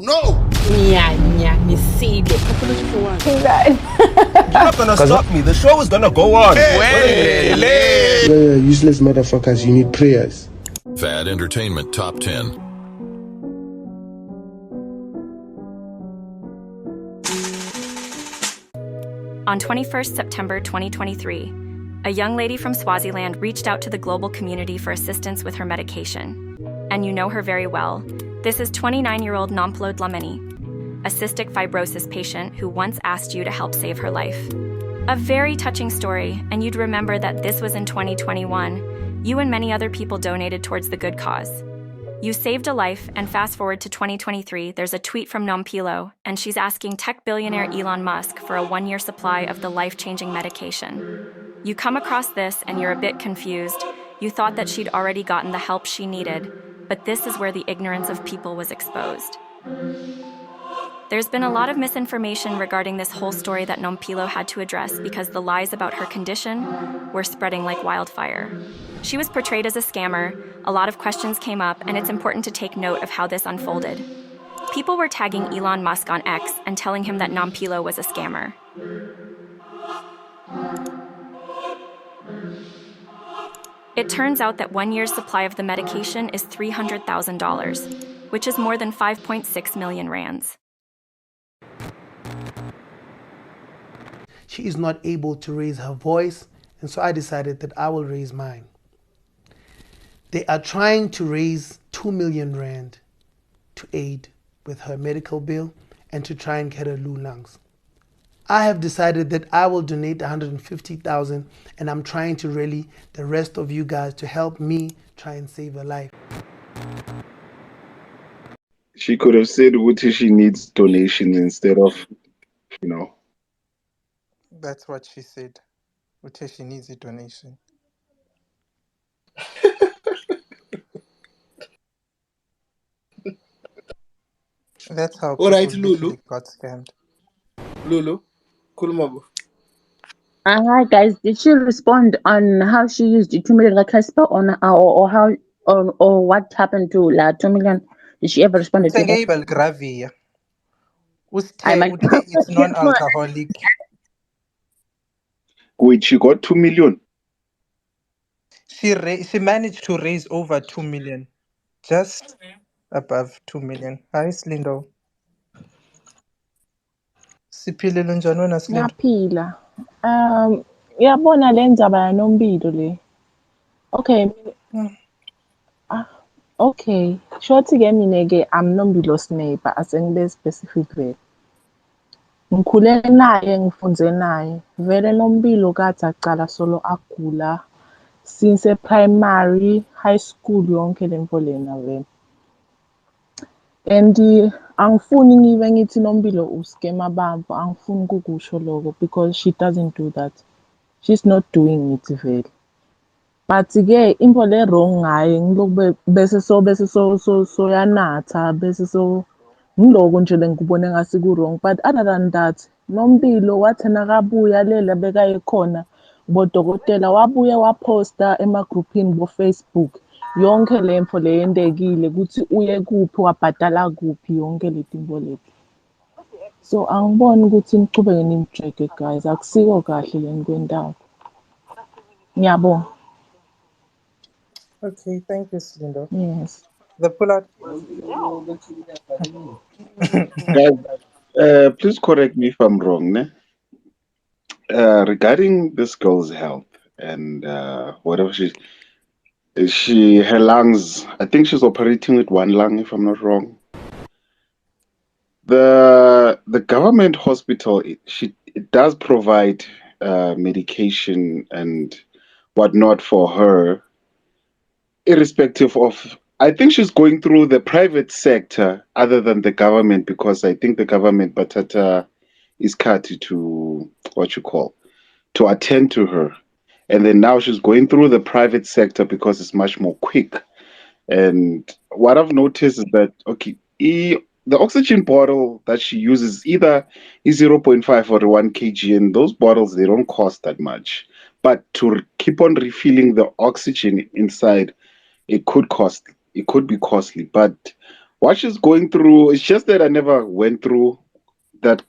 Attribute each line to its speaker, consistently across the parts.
Speaker 1: You're not gonna stop me. The show is gonna go on.
Speaker 2: Useless motherfuckers, you need prayers.
Speaker 3: Fad Entertainment Top 10.
Speaker 4: On 21st September 2023, a young lady from Swaziland reached out to the global community for assistance with her medication. And you know her very well. This is 29-year-old Nompilo Dlamini, a cystic fibrosis patient who once asked you to help save her life. A very touching story, and you'd remember that this was in 2021. You and many other people donated towards the good cause. You saved a life, and fast forward to 2023, there's a tweet from Nompilo, and she's asking tech billionaire Elon Musk for a 1-year supply of the life-changing medication. You come across this, and you're a bit confused. You thought that she'd already gotten the help she needed, but this is where the ignorance of people was exposed. There's been a lot of misinformation regarding this whole story that Nompilo had to address because the lies about her condition were spreading like wildfire. She was portrayed as a scammer, a lot of questions came up, and it's important to take note of how this unfolded. People were tagging Elon Musk on X and telling him that Nompilo was a scammer. It turns out that 1 year's supply of the medication is $300,000, which is more than 5.6 million rands.
Speaker 5: She is not able to raise her voice, and so I decided that I will raise mine. They are trying to raise 2 million rand to aid with her medical bill and to try and get her lungs. I have decided that I will donate 150,000, and I'm trying to rally the rest of you guys to help me try and save her life.
Speaker 6: She could have said what she needs donations instead of,
Speaker 7: That's what she said. What she needs a donation. That's how people literally got scammed.
Speaker 8: Lulu, Kulmabo.
Speaker 9: Hi guys, did she respond on how she used the 2 million like Casper or how or what happened to la 2 million? Did she ever respond to that?
Speaker 7: Gravia. It's non-alcoholic.
Speaker 6: Wait, she got 2 million?
Speaker 7: She managed to raise over 2 million. Just above 2 million. Hi, Slindo. Siphilile njani wena Slindo?
Speaker 9: Ngaphila. Yabona le ndaba yaNompilo le. Okay. Okay. Shorty ke mina ke I'm Nompilo's neighbor asengibe specific vele. Ngikhule naye ngifunze naye. Vele Nompilo kathi aqala solo agula since primary, high school yonke lento lena vele. And angifuni ngibe ngithi Nompilo uskema abantu, angifuni kukusho lokho because she doesn't do that. She's not doing it vele. But ke into le wrong ngaye ngilokube bese so yanatha bese so ngiloko nje ngikubone ngasi ku wrong, but other than that Nompilo wathi nakabuya lela bekaye khona bodokotela wabuye waposta emagroupini bo Facebook yonke lempo leyendekile ukuthi uye kuphi wabhadala kuphi yonke letinto leti. So angiboni ukuthi niqhubeke nimjeke guys, akusiko kahle leni kwendawo. Ngiyabonga.
Speaker 7: Okay, thank you, Slindo.
Speaker 9: Yes.
Speaker 7: The pull-out.
Speaker 6: Guys, please correct me if I'm wrong. Ne? Regarding this girl's health and whatever her lungs, I think she's operating with one lung, if I'm not wrong. The government hospital, it does provide medication and whatnot for her, irrespective of. I think she's going through the private sector other than the government, because I think the government batata is cut to to attend to her. And then now she's going through the private sector because it's much more quick. And what I've noticed is that, okay, the oxygen bottle that she uses either is 0.5 or 1 kg, and those bottles, they don't cost that much. But to keep on refilling the oxygen inside, it could be costly. But what she's going through, it's just that I never went through that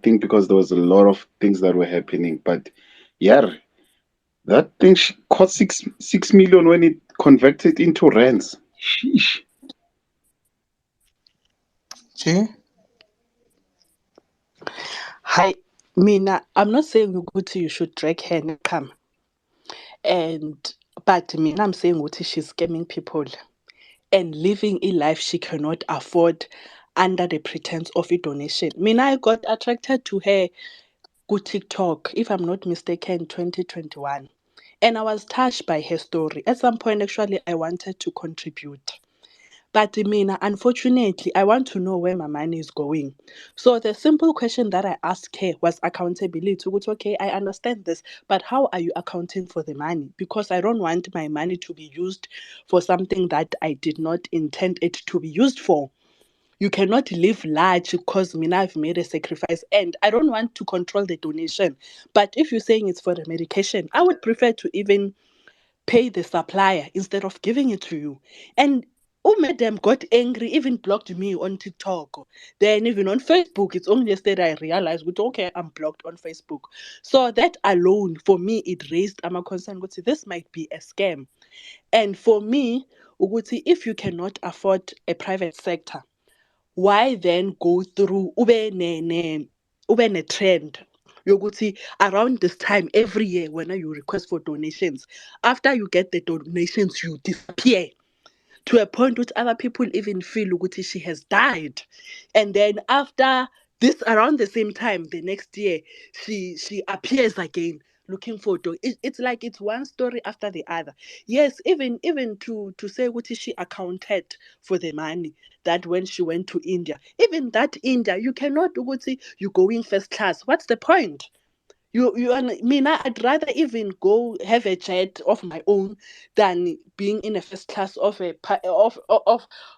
Speaker 6: thing because there was a lot of things that were happening. But yeah, that thing she cost 6 million when it converted into rands. Sheesh.
Speaker 7: Gee.
Speaker 10: Hi, Mina, I'm not saying ukuthi you should drag her and come. But Mina, I'm saying ukuthi she's scamming people and living a life she cannot afford under the pretense of a donation. Mina, I got attracted to her go TikTok, if I'm not mistaken, 2021. And I was touched by her story. At some point, actually, I wanted to contribute. But Mina, unfortunately, I want to know where my money is going. So the simple question that I asked her was accountability. Which, okay, I understand this, but how are you accounting for the money? Because I don't want my money to be used for something that I did not intend it to be used for. You cannot live large because Mina, I've made a sacrifice and I don't want to control the donation. But if you're saying it's for the medication, I would prefer to even pay the supplier instead of giving it to you. And madam got angry, even blocked me on TikTok. Then even on Facebook, it's only yesterday I realized, okay, I'm blocked on Facebook. So that alone, for me, it raised my concern. This might be a scam. And for me, if you cannot afford a private sector, why then go through ube ne trend yokuthi around this time every year when you request for donations, after you get the donations you disappear to a point which other people even feel ukuthi she has died. And then after this, around the same time the next year, she appears again looking for it's like it's one story after the other. Yes, even to say what she accounted for the money that when she went to India, even that India, you cannot ukuthi you going first class. What's the point? You and me now, I'd rather even go have a jet of my own than being in a first class of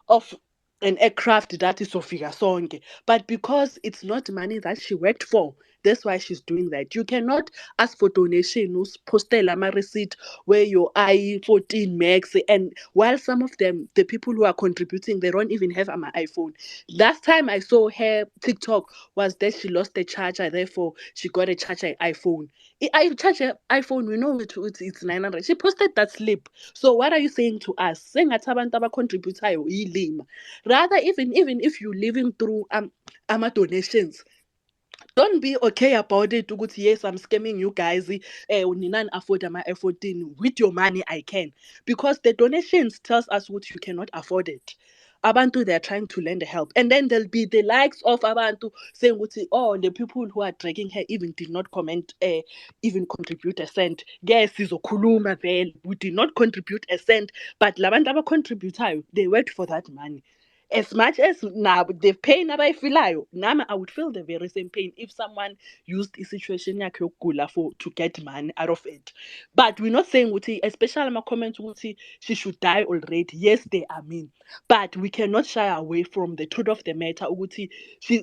Speaker 10: of an aircraft that is Sofia Songe. But because it's not money that she worked for, that's why she's doing that. You cannot ask for donation, postel a receipt where your i14 max, and while some of them, the people who are contributing, they don't even have my iPhone. Last time I saw her TikTok was that she lost the charger, therefore she got a charger iPhone. I charge her iPhone, we know it's 900. She posted that slip. So what are you saying to us? Saying that abantu contributayo ilima. Rather, even if you're living through donations, don't be okay about it. Yes, I'm scamming you guys. Nina afford my F14 with your money. I can, because the donations tells us what you cannot afford it. Abantu, they're trying to lend help, and then there'll be the likes of Abantu saying, "Oh, the people who are dragging her even did not comment, even contribute a cent." Yes, sizokhuluma vele, we did not contribute a cent, but labantu abacontributayo, they worked for that money. As much as now the pain abayifilayo, nami I would feel the very same pain if someone used a situation yakhe yokugula for to get money out of it. But we're not saying ukuthi, especially ama comments ukuthi she should die already. Yes, they are mean, but we cannot shy away from the truth of the matter ukuthi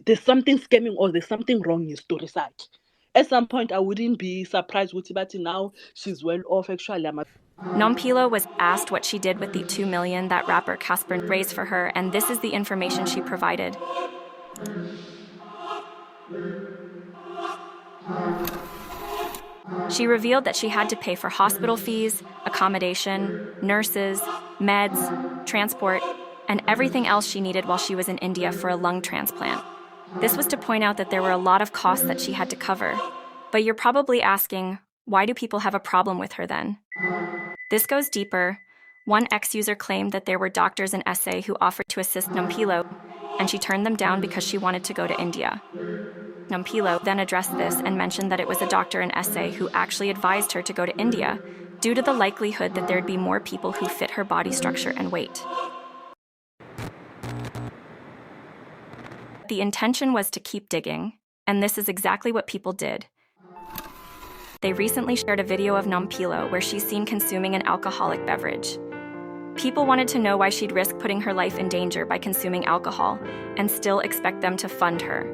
Speaker 10: there's something scamming or there's something wrong in story sakhe. At some point, I wouldn't be surprised with but now she's well off actually.
Speaker 4: Nompilo was asked what she did with the $2 million that rapper Casper raised for her, and this is the information she provided. She revealed that she had to pay for hospital fees, accommodation, nurses, meds, transport, and everything else she needed while she was in India for a lung transplant. This was to point out that there were a lot of costs that she had to cover. But you're probably asking, why do people have a problem with her then? This goes deeper. One ex-user claimed that there were doctors in SA who offered to assist Nompilo, and she turned them down because she wanted to go to India. Nompilo then addressed this and mentioned that it was a doctor in SA who actually advised her to go to India due to the likelihood that there'd be more people who fit her body structure and weight. The intention was to keep digging, and this is exactly what people did. They recently shared a video of Nompilo where she's seen consuming an alcoholic beverage. People wanted to know why she'd risk putting her life in danger by consuming alcohol and still expect them to fund her.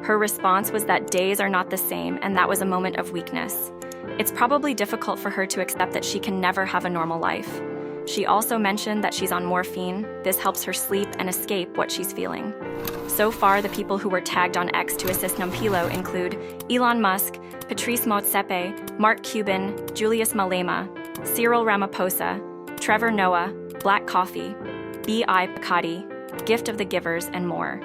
Speaker 4: Her response was that days are not the same, and that was a moment of weakness. It's probably difficult for her to accept that she can never have a normal life. She also mentioned that she's on morphine. This helps her sleep and escape what she's feeling. So far, the people who were tagged on X to assist Nompilo include Elon Musk, Patrice Motsepe, Mark Cuban, Julius Malema, Cyril Ramaphosa, Trevor Noah, Black Coffee, B.I. Picati, Gift of the Givers, and more.